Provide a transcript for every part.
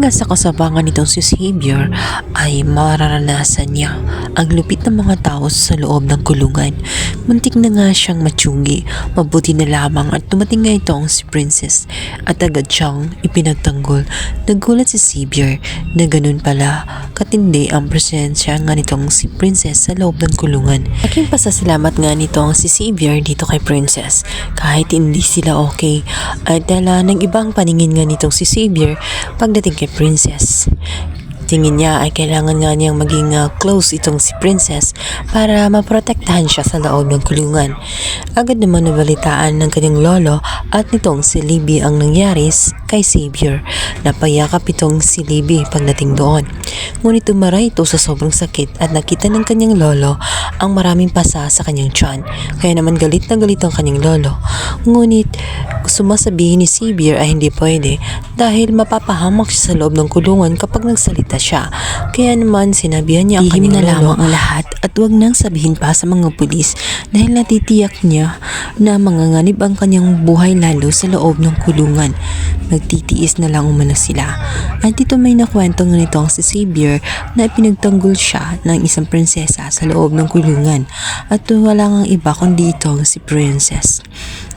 hanggang sa kasabangan nitong si Xavier ay mararanasan niya ang lupit ng mga tao sa loob ng kulungan. Muntik na nga siyang matsugi, mabuti na lamang at dumating nga itong si Princess at agad siyang ipinagtanggol. Nagulat si Xavier na ganun pala katindi ang presensya nga nitong si Princess sa loob ng kulungan. Aking pasasalamat nga nitong si Xavier dito kay Princess kahit hindi sila okay at dala ng ibang paningin nga nitong si Xavier pagdating kay Princess. Tingin niya ay kailangan nga niyang maging close itong si Princess para maprotektahan siya sa loob ng kulungan. Agad naman nabalitaan ng kanyang lolo at nitong si Libby ang nangyari kay Xavier. Napayakap itong si Libby pagdating doon. Ngunit tumaray ito sa sobrang sakit at nakita ng kanyang lolo ang maraming pasa sa kanyang tiyan. Kaya naman galit na galit ang kanyang lolo. Ngunit sumasabihin ni Xavier ay hindi pwede dahil mapapahamak siya sa loob ng kulungan kapag nagsalita siya. Kaya naman sinabihan niya ang kanyang lolo lamang ang lahat at wag nang sabihin pa sa mga pulis dahil natitiyak niya na manganganib ang kanyang buhay lalo sa loob ng kulungan. Nagtitiis na lang umano sila. At dito may nakwento nga nitong si Xavier na pinagtanggol siya ng isang prinsesa sa loob ng kulungan at wala ngang iba kundi itong si Princess.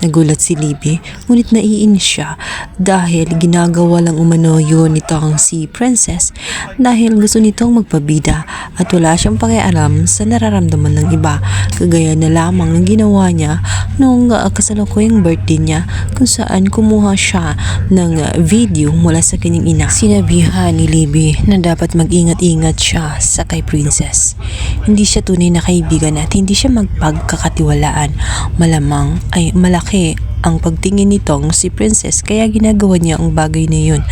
Nagulat si Libby ngunit naiinis siya dahil ginagawa lang umano yun nitong si Princess dahil gusto nitong magpabida at wala siyang pakialam sa nararamdaman ng iba kagaya na lamang ng ginawa niya noong kasalukuyang birthday niya kung saan kumuha siya ng video mula sa kanyang ina. Sinabihan ni Libby na dapat mag-ingat-ingat siya sa kay Princess. Hindi siya tunay na kaibigan at hindi siya magpagkakatiwalaan. Malamang ay malaki ang pagtingin nitong si Princess kaya ginagawa niya ang bagay na yun.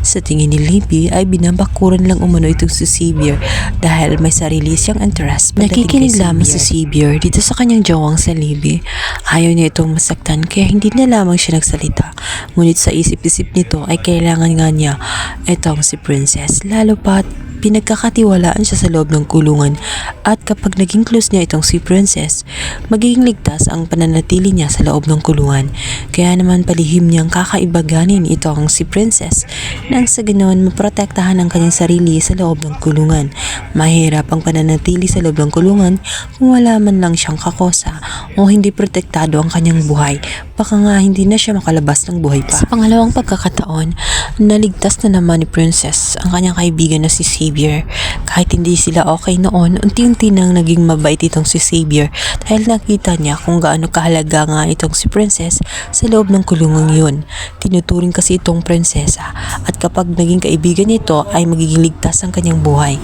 Sa tingin ni Libby ay binabakuran lang umano itong si Xavier dahil may sarili siyang interest. Nakikinig lamang si Xavier dito sa kanyang jawang sa Libby. Ayaw niya itong masaktan kaya hindi na lamang siya nagsalita. Ngunit sa isip-isip nito ay kailangan nga niya itong si Princess lalo pat pinagkakatiwalaan siya sa loob ng kulungan at kapag naging close niya itong si Princess, magiging ligtas ang pananatili niya sa loob ng kulungan. Kaya naman palihim niyang kakaibaganin itong si Princess nang sa ganoon maprotektahan ang kanyang sarili sa loob ng kulungan. Mahirap ang pananatili sa loob ng kulungan kung wala man lang siyang kakosa o hindi protektado ang kanyang buhay. Baka nga hindi na siya makalabas ng buhay pa. Sa pangalawang pagkakataon, naligtas na naman ni Princess ang kanyang kaibigan na si Xavier. Kahit hindi sila okay noon, unti-unti nang naging mabait itong si Xavier dahil nakita niya kung gaano kahalaga nga itong si Princess sa loob ng kulungang yun. Tinuturing kasi itong prinsesa at kapag naging kaibigan nito ay magiging ligtas ang kanyang buhay.